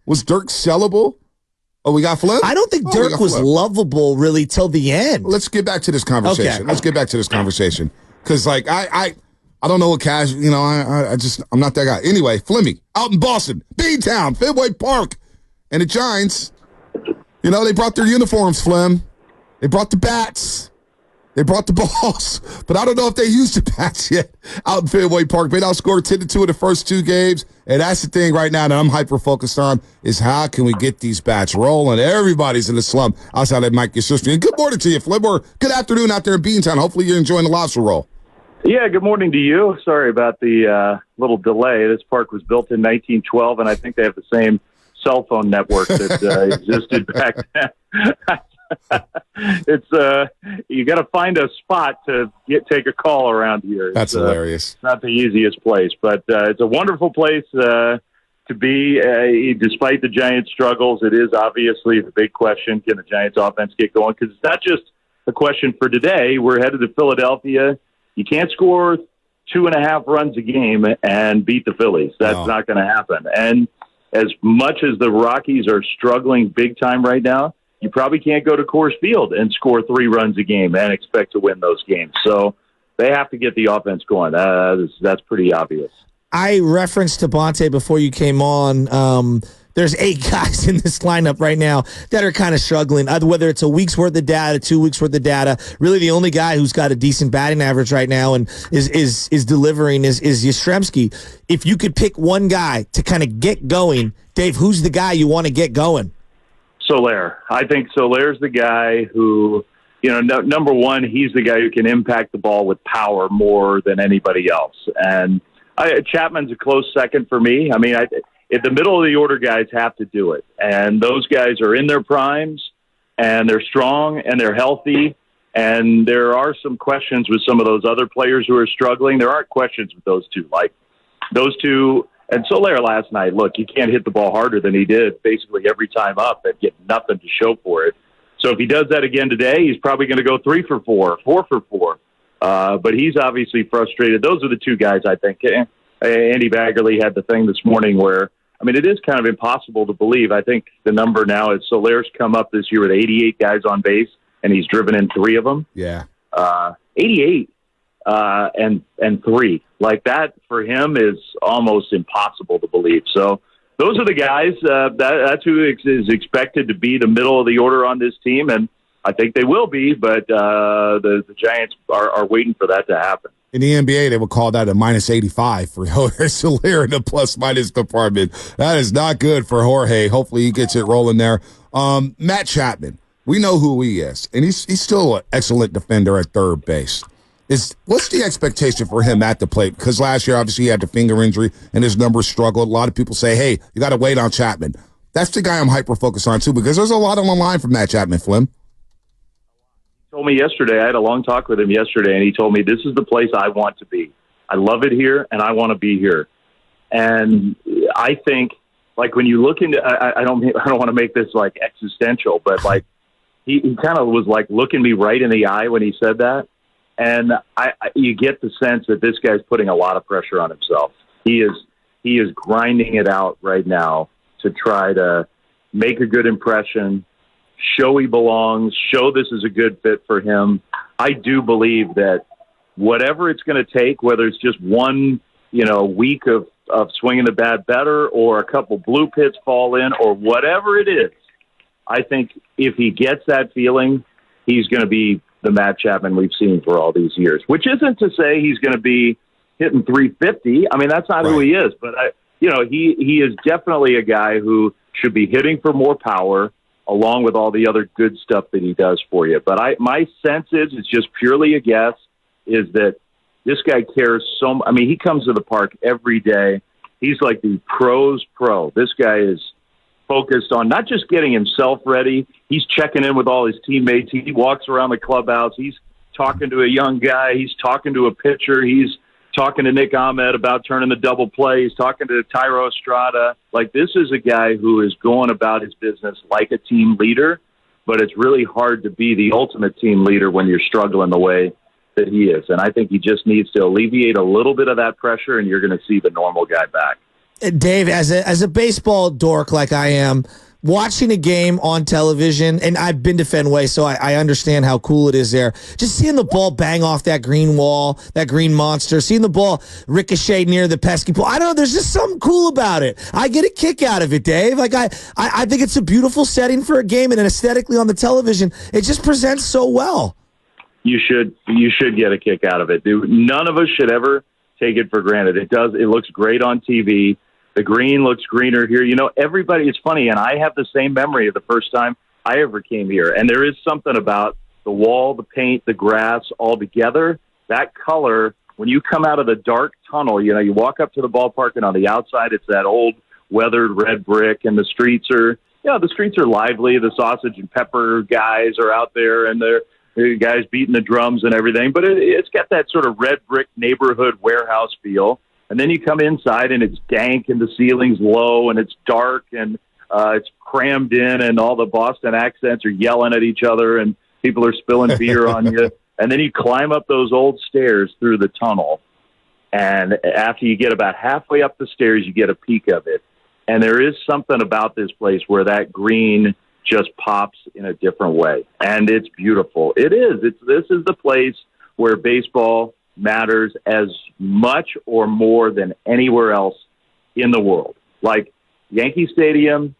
Was Dirk sellable? Oh, we got Flip? I don't think Dirk was lovable really till the end. Let's get back to this conversation. Okay. Let's get back to this conversation. Because, like, I don't know what cash, I'm not that guy. Anyway, Flemming, out in Boston, B-Town, Fenway Park. And the Giants, they brought their uniforms, Flem. They brought the bats. They brought the balls. But I don't know if they used the bats yet out in Fenway Park. They outscored 10-2 in the first 2 games. And that's the thing right now that I'm hyper-focused on is how can we get these bats rolling? Everybody's in the slump outside of Mike, your sister. And good morning to you, Flem. Or good afternoon out there in Beantown. Hopefully you're enjoying the lobster roll. Yeah, good morning to you. Sorry about the little delay. This park was built in 1912, and I think they have the same cell phone network that existed back then. It's you got to find a spot to take a call around here. That's hilarious. Not the easiest place, but it's a wonderful place to be. Despite the Giants' struggles, it is obviously the big question: can the Giants' offense get going? Because it's not just a question for today. We're headed to Philadelphia. You can't score 2.5 runs a game and beat the Phillies. That's not going to happen. And as much as the Rockies are struggling big time right now, you probably can't go to Coors Field and score 3 runs a game and expect to win those games. So they have to get the offense going. That's pretty obvious. I referenced to Bonte before you came on. There's 8 guys in this lineup right now that are kind of struggling, whether it's a week's worth of data, 2 weeks worth of data. Really, the only guy who's got a decent batting average right now and is delivering is Yastrzemski. If you could pick one guy to kind of get going, Dave, who's the guy you want to get going? Soler. I think Soler's the guy who, number one, he's the guy who can impact the ball with power more than anybody else. And Chapman's a close second for me. I mean, if the middle of the order guys have to do it, and those guys are in their primes, and they're strong, and they're healthy, and there are some questions with some of those other players who are struggling. There aren't questions with those two. Like, those two, and Soler last night, look, you can't hit the ball harder than he did basically every time up and get nothing to show for it. So if he does that again today, he's probably going to go 3 for 4, 4 for 4. But he's obviously frustrated. Those are the two guys, I think. Andy Baggerly had the thing this morning where, it is kind of impossible to believe. I think the number now is Soler's come up this year with 88 guys on base, and he's driven in 3 of them. Yeah. 88 and 3. Like, that for him is almost impossible to believe. So those are the guys. That's who is expected to be the middle of the order on this team, and I think they will be, but the Giants are waiting for that to happen. In the NBA, they would call that a -85 for Jorge Soler in the plus-minus department. That is not good for Jorge. Hopefully he gets it rolling there. Matt Chapman, we know who he is, and he's still an excellent defender at third base. What's the expectation for him at the plate? Because last year, obviously, he had the finger injury, and his numbers struggled. A lot of people say, hey, you got to wait on Chapman. That's the guy I'm hyper-focused on, too, because there's a lot on the line from Matt Chapman, Flem. Told me yesterday, I had a long talk with him yesterday, and he told me, this is the place I want to be. I love it here, and I want to be here. And I think, like, when you look into, I don't want to make this, like, existential, but, like, he kind of was, like, looking me right in the eye when he said that. And you get the sense that this guy's putting a lot of pressure on himself. He is grinding it out right now to try to make a good impression, show he belongs, show this is a good fit for him. I do believe that whatever it's going to take, whether it's just one, week of swinging the bat better or a couple blue pits fall in or whatever it is, I think if he gets that feeling, he's going to be the Matt Chapman we've seen for all these years, which isn't to say he's going to be hitting 350. That's not who he is, but he is definitely a guy who should be hitting for more power, along with all the other good stuff that he does for you. But my sense is, it's just purely a guess, is that this guy cares so much. He comes to the park every day. He's like the pro's pro. This guy is focused on not just getting himself ready. He's checking in with all his teammates. He walks around the clubhouse. He's talking to a young guy. He's talking to a pitcher. He's talking to Nick Ahmed about turning the double play. He's talking to Tyro Estrada. Like, this is a guy who is going about his business like a team leader, but it's really hard to be the ultimate team leader when you're struggling the way that he is. And I think he just needs to alleviate a little bit of that pressure, and you're going to see the normal guy back. Dave, as a baseball dork like I am, watching a game on television, and I've been to Fenway, so I understand how cool it is there. Just seeing the ball bang off that green wall, that green monster, seeing the ball ricochet near the pesky pole. I don't know. There's just something cool about it. I get a kick out of it, Dave. Like I think it's a beautiful setting for a game, and aesthetically on the television, it just presents so well. You should get a kick out of it, dude. None of us should ever take it for granted. It does. It looks great on TV. The green looks greener here. You know, everybody, it's funny, and I have the same memory of the first time I ever came here. And there is something about the wall, the paint, the grass all together. That color, when you come out of the dark tunnel, you know, you walk up to the ballpark, and on the outside, it's that old weathered red brick, and the streets are lively. The sausage and pepper guys are out there, and they're guys beating the drums and everything. But it's got that sort of red brick neighborhood warehouse feel. And then you come inside, and it's dank, and the ceiling's low, and it's dark, and it's crammed in, and all the Boston accents are yelling at each other, and people are spilling beer on you. And then you climb up those old stairs through the tunnel, and after you get about halfway up the stairs, you get a peek of it. And there is something about this place where that green just pops in a different way, and it's beautiful. It is. This is the place where baseball matters as much or more than anywhere else in the world. Like Yankee Stadium,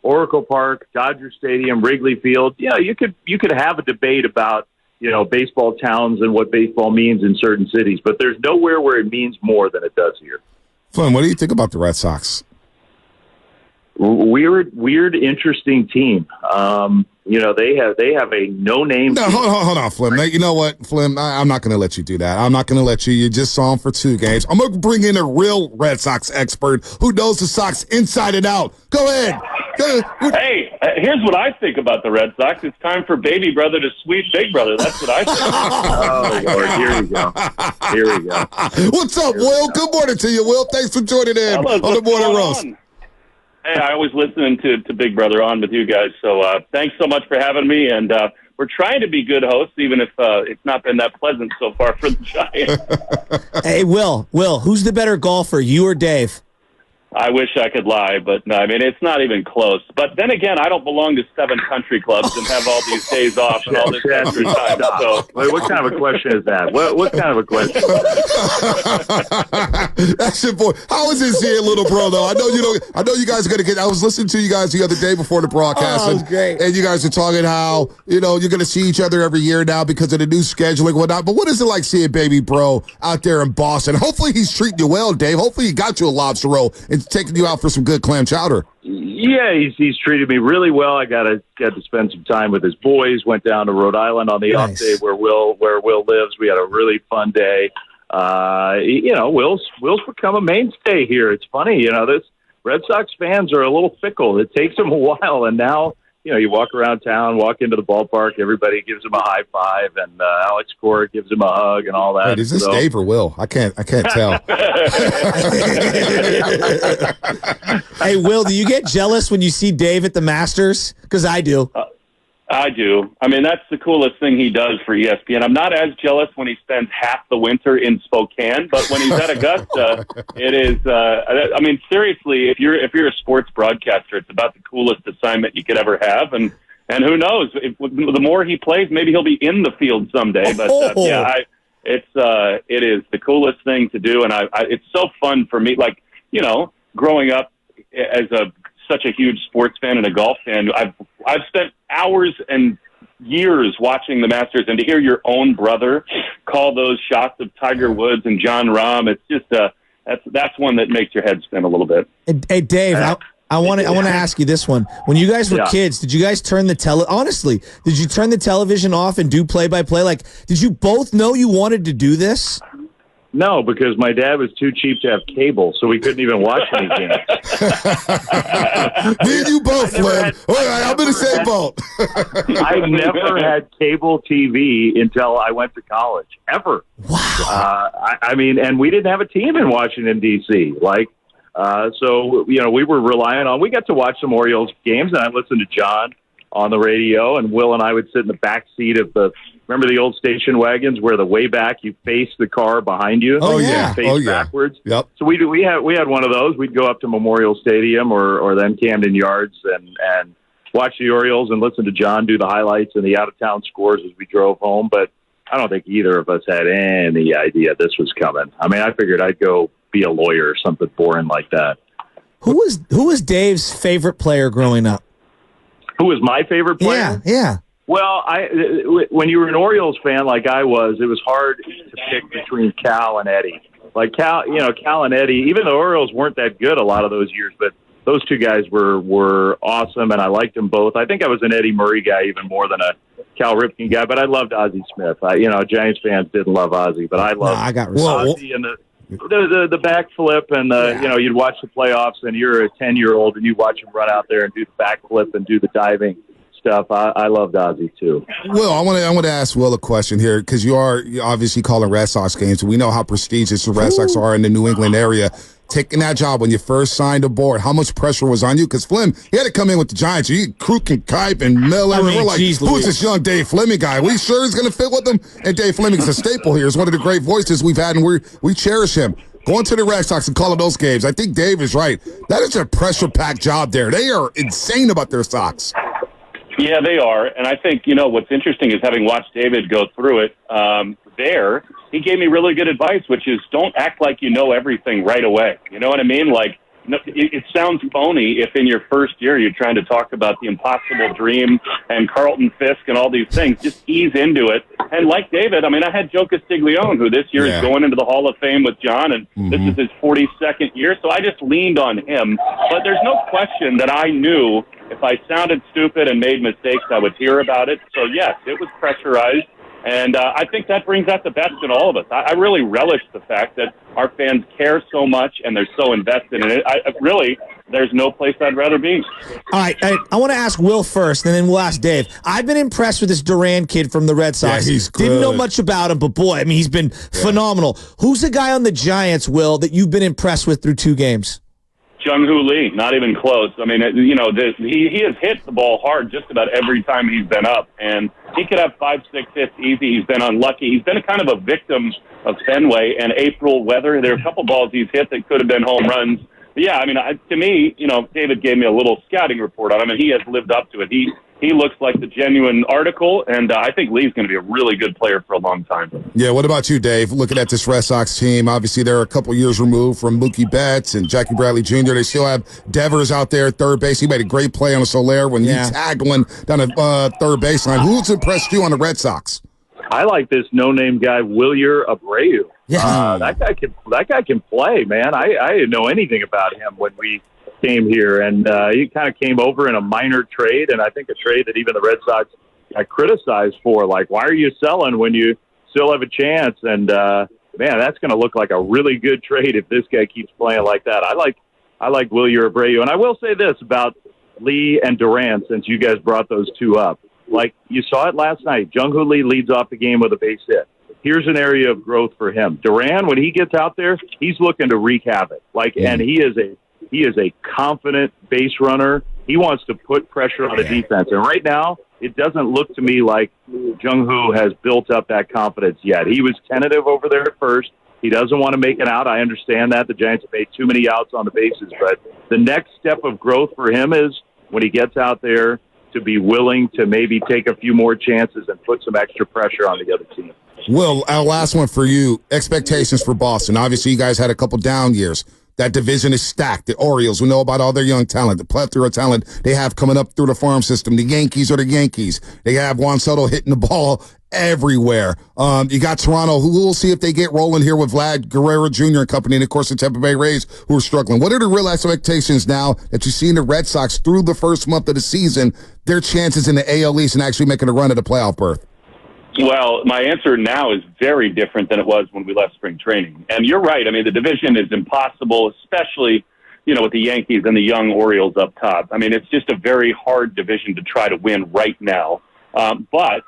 Oracle Park, Dodger Stadium, Wrigley Field. Yeah, you could have a debate about, you know, baseball towns and what baseball means in certain cities, but there's nowhere where it means more than it does here. Flynn, what do you think about the Red Sox? Weird, interesting team. You know, they have a no-name. No, hold on, Flynn. You know what, Flynn? I'm not going to let you do that. I'm not going to let you. You just saw him for 2 games. I'm going to bring in a real Red Sox expert who knows the Sox inside and out. Go ahead. Hey, here's what I think about the Red Sox. It's time for baby brother to sweep big brother. That's what I think. Oh, Lord, here we go. What's up, Will? Good morning to you, Will. Thanks for joining in on the Morning Roast. Hey, I always listen to Big Brother on with you guys, so thanks so much for having me, and we're trying to be good hosts, even if it's not been that pleasant so far for the Giants. Hey, Will, who's the better golfer, you or Dave? I wish I could lie, but no, I mean, it's not even close. But then again, I don't belong to 7 country clubs and have all these days off and all this extra time. So, wait, what kind of a question is that? What kind of a question? That's your boy. How is this here, little bro? Though I know you guys are gonna get. I was listening to you guys the other day before the broadcast, and you guys are talking how you're gonna see each other every year now because of the new scheduling and whatnot. But what is it like seeing baby bro out there in Boston? Hopefully he's treating you well, Dave. Hopefully he got you a lobster roll and taking you out for some good clam chowder. Yeah, he's treated me really well. I got to spend some time with his boys. Went down to Rhode Island on the off day where Will lives. We had a really fun day. Will's become a mainstay here. It's funny, this Red Sox fans are a little fickle. It takes them a while, and now you walk around town, walk into the ballpark, everybody gives him a high five, and Alex Cora gives him a hug and all that. Wait, is this Dave or Will? I can't tell. Hey, Will, do you get jealous when you see Dave at the Masters? Because I do. I do. I mean, that's the coolest thing he does for ESPN. I'm not as jealous when he spends half the winter in Spokane, but when he's at Augusta, it is. I mean, seriously, if you're a sports broadcaster, it's about the coolest assignment you could ever have, and who knows? The more he plays, maybe he'll be in the field someday. But it is the coolest thing to do, and it's so fun for me. Like growing up as such a huge sports fan and a golf fan, I've spent hours and years watching the Masters, and to hear your own brother call those shots of Tiger Woods and John Rahm, it's just that's one that makes your head spin a little bit. Hey, Dave, I want to ask you this one. When you guys were kids, did you guys turn honestly, did you turn the television off and do play-by-play? Like, did you both know you wanted to do this? No, because my dad was too cheap to have cable, so we couldn't even watch any games. Me and you both, Flynn. I'm in the same boat. I never had cable TV until I went to college, ever. Wow. I mean, and we didn't have a team in Washington, D.C. So we were relying on. We got to watch some Orioles games, and I listened to John on the radio, and Will and I would sit in the back seat of remember the old station wagons where the way back you face the car behind you? Oh, yeah. Face backwards. Yep. So we had one of those. We'd go up to Memorial Stadium or then Camden Yards and watch the Orioles and listen to John do the highlights and the out-of-town scores as we drove home. But I don't think either of us had any idea this was coming. I mean, I figured I'd go be a lawyer or something boring like that. Who was Dave's favorite player growing up? Who was my favorite player? Yeah. Well, when you were an Orioles fan like I was, it was hard to pick between Cal and Eddie. Like Cal and Eddie, even the Orioles weren't that good a lot of those years, but those two guys were awesome, and I liked them both. I think I was an Eddie Murray guy even more than a Cal Ripken guy, but I loved Ozzie Smith. Giants fans didn't love Ozzie, but I loved Ozzie and the backflip and you'd watch the playoffs and you're a 10-year-old and you watch him run out there and do the backflip and do the diving stuff. I loved Ozzie too. Will, I want to ask Will a question here because you're obviously calling Red Sox games. We know how prestigious the Red Sox are in the New England area. Taking that job when you first signed aboard, how much pressure was on you? Because Flem, he had to come in with the Giants. You Kruk and Kipe and Miller. And we're like, who's this young Dave Flemming guy? We sure he's going to fit with him? And Dave Flemming's a staple here. He's one of the great voices we've had, and we cherish him. Going to the Red Sox and calling those games, I think Dave is right. That is a pressure-packed job there. They are insane about their Sox. Yeah, they are. And I think, what's interesting is having watched David go through it he gave me really good advice, which is don't act like you know everything right away. You know what I mean? Like, it sounds phony if in your first year you're trying to talk about the impossible dream and Carlton Fisk and all these things. Just ease into it. And like David, I had Joe Castiglione, who this year is going into the Hall of Fame with John, and this is his 42nd year. So I just leaned on him. But there's no question that I knew if I sounded stupid and made mistakes, I would hear about it. So, yes, it was pressurized. And I think that brings out the best in all of us. I really relish the fact that our fans care so much and they're so invested in it. There's no place I'd rather be. All right, I want to ask Will first, and then we'll ask Dave. I've been impressed with this Duran kid from the Red Sox. Yeah, he's good. Didn't know much about him, but boy, he's been phenomenal. Who's the guy on the Giants, Will, that you've been impressed with through 2 games? Jung-Hoo Lee, not even close. He has hit the ball hard just about every time he's been up, and he could have 5-6 hits easy. He's been unlucky. He's been a kind of a victim of Fenway and April weather. There are a couple balls he's hit that could have been home runs. But yeah, to me, David gave me a little scouting report on him, and he has lived up to it. He looks like the genuine article, and I think Lee's going to be a really good player for a long time. Yeah, what about you, Dave? Looking at this Red Sox team, obviously they're a couple years removed from Mookie Betts and Jackie Bradley Jr. They still have Devers out there at third base. He made a great play on Soler when he tagged one down at third baseline. Who's impressed you on the Red Sox? I like this no-name guy, Wilyer Abreu. Yeah. That guy can play, man. I didn't know anything about him when we came here, and he kind of came over in a minor trade, and I think a trade that even the Red Sox got criticized for. Like, why are you selling when you still have a chance? And man, that's going to look like a really good trade if this guy keeps playing like that. I like Wilyer Abreu, and I will say this about Lee and Duran, since you guys brought those two up. Like, you saw it last night. Jung-Hoo Lee leads off the game with a base hit. Here's an area of growth for him. Duran, when he gets out there, he's looking to wreak havoc. And he is a confident base runner. He wants to put pressure on the defense. And right now, it doesn't look to me like Jung-Hoo has built up that confidence yet. He was tentative over there at first. He doesn't want to make an out. I understand that. The Giants have made too many outs on the bases. But the next step of growth for him is when he gets out there to be willing to maybe take a few more chances and put some extra pressure on the other team. Will, our last one for you. Expectations for Boston. Obviously, you guys had a couple down years. That division is stacked. The Orioles, we know about all their young talent, the plethora of talent they have coming up through the farm system. The Yankees are the Yankees. They have Juan Soto hitting the ball everywhere. You got Toronto, who we'll see if they get rolling here with Vlad Guerrero Jr. and company, and of course the Tampa Bay Rays, who are struggling. What are the real expectations now that you see in the Red Sox through the first month of the season, their chances in the AL East and actually making a run at a playoff berth? Well, my answer now is very different than it was when we left spring training. And you're right. The division is impossible, especially, with the Yankees and the young Orioles up top. It's just a very hard division to try to win right now. But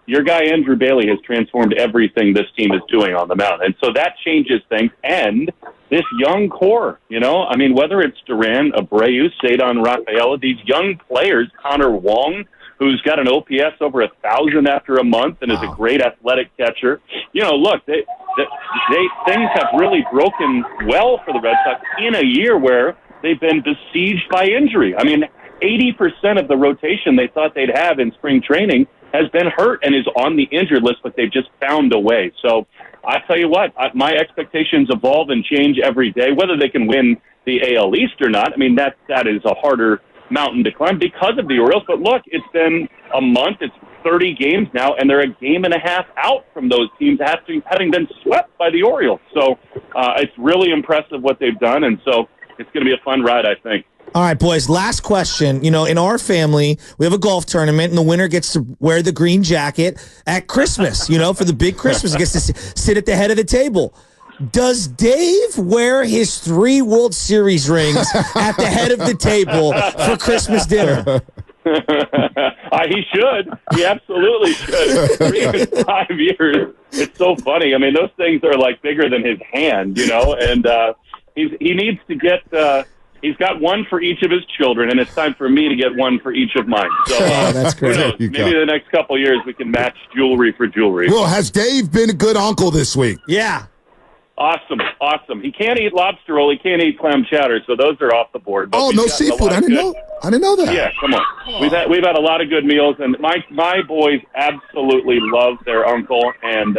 your guy Andrew Bailey has transformed everything this team is doing on the mound. And so that changes things. And this young core, I mean, whether it's Duran, Abreu, Cedon Rafaela, these young players, Connor Wong, who's got an OPS over 1,000 after a month and is a great athletic catcher. Look, things have really broken well for the Red Sox in a year where they've been besieged by injury. I mean, 80% of the rotation they thought they'd have in spring training has been hurt and is on the injured list, but they've just found a way. So I tell you what, my expectations evolve and change every day. Whether they can win the AL East or not, I mean, that is a harder mountain to climb because of the Orioles. But look, it's been a month. It's 30 games now, and they're a game and a half out from those teams having been swept by the Orioles. So it's really impressive what they've done, and so it's going to be a fun ride, I think. All right, boys, last question. In our family, we have a golf tournament, and the winner gets to wear the green jacket at Christmas, for the big Christmas. He gets to sit at the head of the table. Does Dave wear his 3 World Series rings at the head of the table for Christmas dinner? He should. He absolutely should. 3 to 5 years. It's so funny. I mean, those things are like bigger than his hand, and he needs to get... He's got one for each of his children, and it's time for me to get one for each of mine. So that's great. Maybe the next couple of years we can match jewelry for jewelry. Well, has Dave been a good uncle this week? Yeah. Awesome. He can't eat lobster roll. He can't eat clam chowder, so those are off the board. But no seafood. I didn't know that. Yeah, come on. We've had a lot of good meals, and my boys absolutely love their uncle. And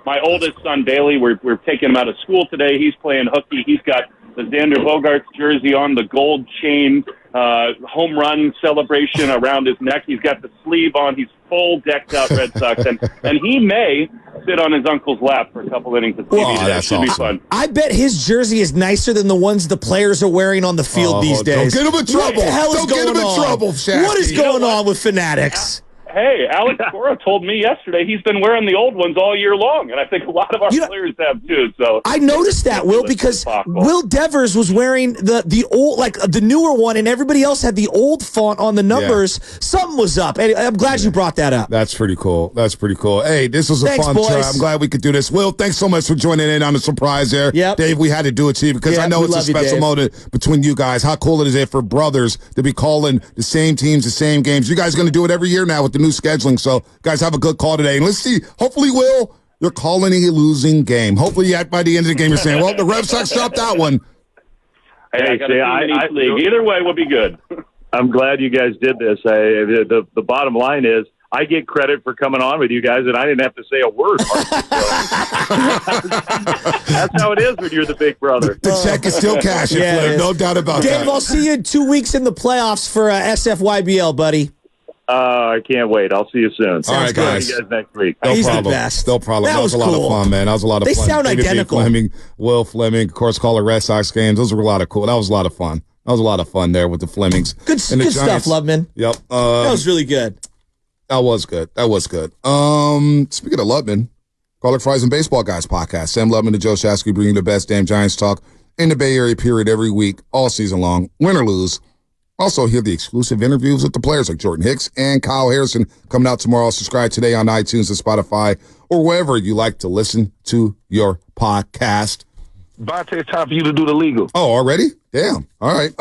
my oldest son Bailey, we're taking him out of school today. He's playing hooky. He's got the Xander Bogaerts jersey on, the gold chain, home run celebration around his neck. He's got the sleeve on. He's full decked out Red Sox, and he may sit on his uncle's lap for a couple innings of TV. That should be fun. I bet his jersey is nicer than the ones the players are wearing on the field these days. Don't get him in trouble. What the hell is going on? Shasky. What is going on with Fanatics? Hey, Alex Cora told me yesterday he's been wearing the old ones all year long, and I think a lot of our players have too. So I noticed that, Will, because Will Devers was wearing the old, like the newer one, and everybody else had the old font on the numbers. Yeah. Something was up. And I'm glad you brought that up. That's pretty cool. Hey, this was a fun try. I'm glad we could do this. Will, thanks so much for joining in on the surprise there. Yep. Dave, we had to do it to you because I know it's a special moment between you guys. How cool is it for brothers to be calling the same teams, the same games? You guys are going to do it every year now with the new scheduling. So, guys, have a good call today. And let's see. Hopefully, Will, you're calling a losing game. Hopefully, by the end of the game, you're saying, well, the Red Sox dropped that one. Hey, either way will be good. I'm glad you guys did this. The bottom line is I get credit for coming on with you guys, and I didn't have to say a word. That's how it is when you're the big brother. The check is still cashing, no doubt about that. Dave, I'll see you in 2 weeks in the playoffs for SFYBL, buddy. I can't wait. I'll see you soon. All right, guys. See you guys next week. He's the best. No problem. That was a lot of fun, man. That was a lot of fun. They sound identical. Will Flemming, of course, call it Red Sox games. Those were a lot of cool. That was a lot of fun. That was a lot of fun there with the Flemings. Good stuff, Lubman. Yep. That was really good. That was good. Speaking of Lubman, Call It Fries and Baseball Guys podcast. Sam Lubman and Joe Shasky bringing you the best damn Giants talk in the Bay Area period every week, all season long, win or lose. Also, hear the exclusive interviews with the players like Jordan Hicks and Kyle Harrison coming out tomorrow. Subscribe today on iTunes and Spotify or wherever you like to listen to your podcast. Vontae, it's time for you to do the legal. Oh, already? Damn. All right.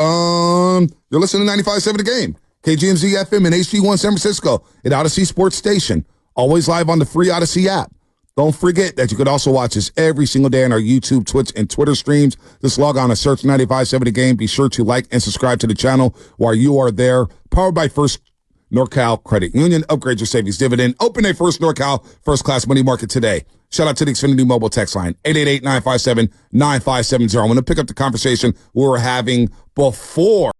You're listening to 95.7 The Game, KGMZ FM and HD1 San Francisco at Odyssey Sports Station. Always live on the free Odyssey app. Don't forget that you can also watch us every single day on our YouTube, Twitch, and Twitter streams. Just log on and search 95.7 The Game. Be sure to like and subscribe to the channel while you are there. Powered by First NorCal Credit Union. Upgrade your savings dividend. Open a First NorCal First Class Money Market today. Shout out to the Xfinity Mobile text line, 888-957-9570. I'm going to pick up the conversation we were having before.